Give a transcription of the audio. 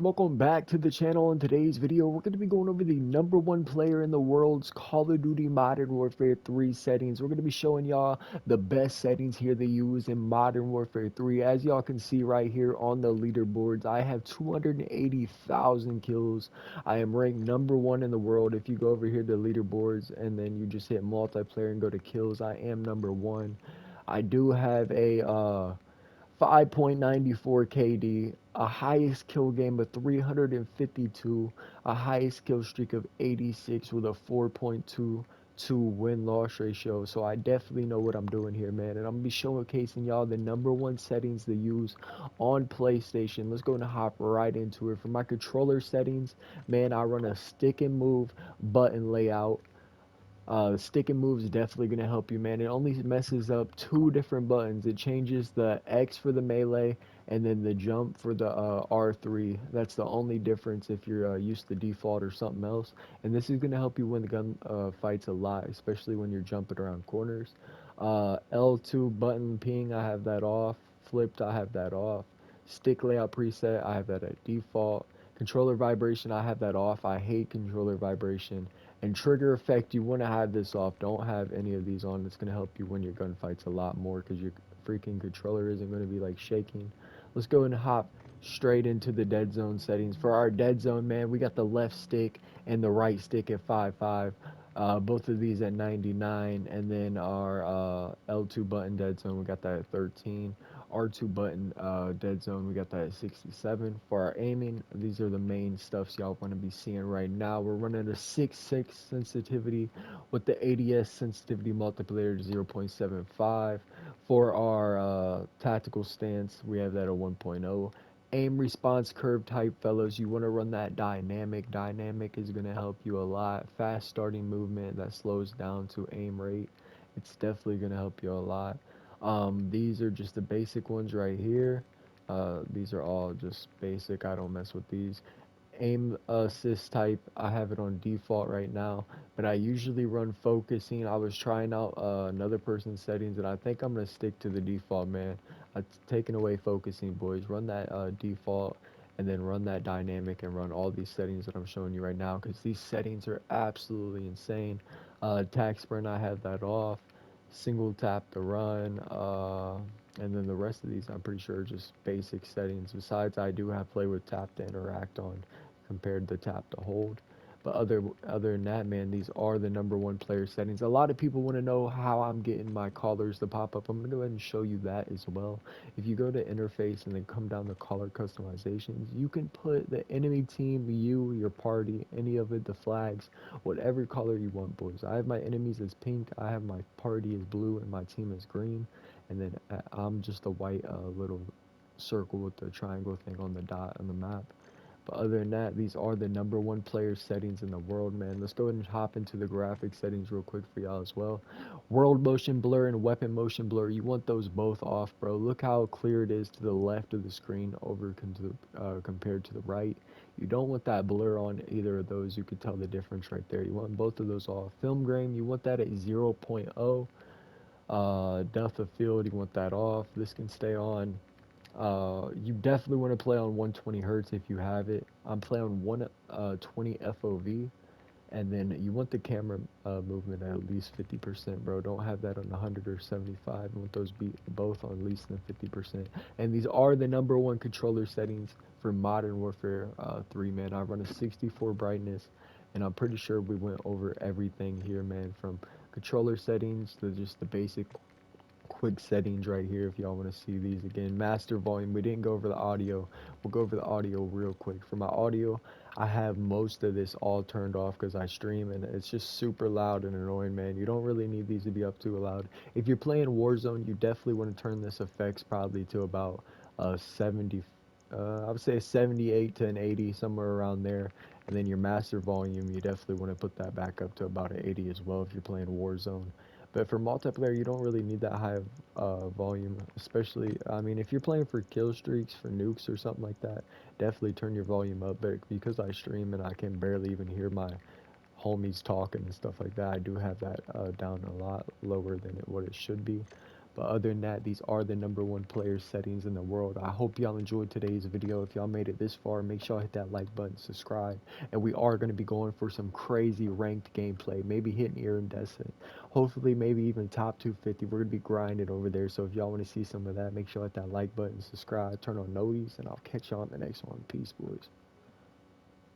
Welcome back to the channel. In today's video, we're going to be going over the #1 player in the world's Call of Duty Modern Warfare 3 settings. We're going to be showing y'all the best settings here they use in Modern Warfare 3. As y'all can see right here on the leaderboards, I have 280,000 kills. I am ranked #1 in the world. If you go over here to leaderboards and then you just hit multiplayer and go to kills, I am #1. I do have a 5.94 KD, a highest kill game of 352, a highest kill streak of 86 with a 4.22 win-loss ratio. So I definitely know what I'm doing here, man. And I'm gonna be showcasing y'all the #1 settings to use on PlayStation. Let's go and hop right into it. For my controller settings, man, I run a stick and move button layout. Stick and move is definitely going to help you, man. It only messes up two different buttons. It changes the X for the melee and then the jump for the R3. That's the only difference if you're used to default or something else. And this is going to help you win the gun fights a lot, especially when you're jumping around corners. L2 button ping, I have that off. Flipped, I have that off. Stick layout preset, I have that at default. Controller vibration, I have that off. I hate controller vibration. And trigger effect, you want to have this off. Don't have any of these on. It's going to help you win your gunfights a lot more because your freaking controller isn't going to be like shaking. Let's go and hop straight into the dead zone settings. For our dead zone, man, we got the left stick and the right stick at 5.5. Both of these at 99. And then our L2 button dead zone, we got that at 13. R2 button dead zone, we got that at 67. For our aiming, these are the main stuffs y'all want to be seeing right now. We're running a 6.6 sensitivity with the ADS sensitivity multiplier to 0.75. For our tactical stance, we have that at 1.0. Aim response curve type, fellas, you want to run that dynamic. Dynamic is going to help you a lot. Fast starting movement that slows down to aim rate. It's definitely going to help you a lot. These are just the basic ones right here. These are all just basic. I don't mess with these. Aim assist type, I have it on default right now, but I usually run focusing. I was trying out another person's settings, and I think I'm gonna stick to the default, man. I've taken away focusing, boys. Run that default, and then run that dynamic, and run all these settings that I'm showing you right now, because these settings are absolutely insane. Attack sprint, I have that off. Single tap to run. And then the rest of these, I'm pretty sure, are just basic settings. Besides, I do have play with tap to interact on compared to tap to hold. But other than that, man, these are the #1 player settings. A lot of people want to know how I'm getting my callers to pop up. I'm gonna go ahead and show you that as well. If you go to interface and then come down to caller customizations, you can put the enemy team, you, your party, any of it, the flags, whatever color you want, boys. I have my enemies as pink, I have my party as blue, and my team as green. And then I'm just a white little circle with the triangle thing on the dot on the map. But other than that, these are the #1 player settings in the world, man. Let's go ahead and hop into the graphic settings real quick for y'all as well. World motion blur and weapon motion blur, you want those both off, bro. Look how clear it is to the left of the screen compared to the right. You don't want that blur on either of those. You could tell the difference right there. You want both of those off. Film grain, you want that at 0.0. Depth of field, you want that off. This can stay on. You definitely want to play on 120 hertz if you have it. I'm playing on 120 FOV, and then you want the camera movement at least 50%, bro. Don't have that on 100 or 75. You want those be both on at least than 50%. And these are the #1 controller settings for Modern Warfare 3, man. I run a 64 brightness, and I'm pretty sure we went over everything here, man, from controller settings to just the basic quick settings right here if y'all want to see these again. Master volume, we didn't go over the audio. We'll go over the audio real quick. For my audio, I have most of this all turned off because I stream and it's just super loud and annoying, man. You don't really need these to be up too loud. If you're playing Warzone, you definitely want to turn this effects probably to about 70, I would say 78 to an 80, somewhere around there. And then your master volume, you definitely want to put that back up to about an 80 as well if you're playing Warzone. But for multiplayer, you don't really need that high of volume, especially, I mean, if you're playing for kill streaks, for nukes or something like that, definitely turn your volume up. But because I stream and I can barely even hear my homies talking and stuff like that, I do have that down a lot lower than what it should be. But other than that, these are the #1 player settings in the world. I hope y'all enjoyed today's video. If y'all made it this far, make sure y'all hit that like button, subscribe. And we are going to be going for some crazy ranked gameplay, maybe hitting iridescent. Hopefully, maybe even top 250. We're going to be grinding over there. So if y'all want to see some of that, make sure y'all hit that like button, subscribe, turn on noties, and I'll catch y'all on the next one. Peace, boys.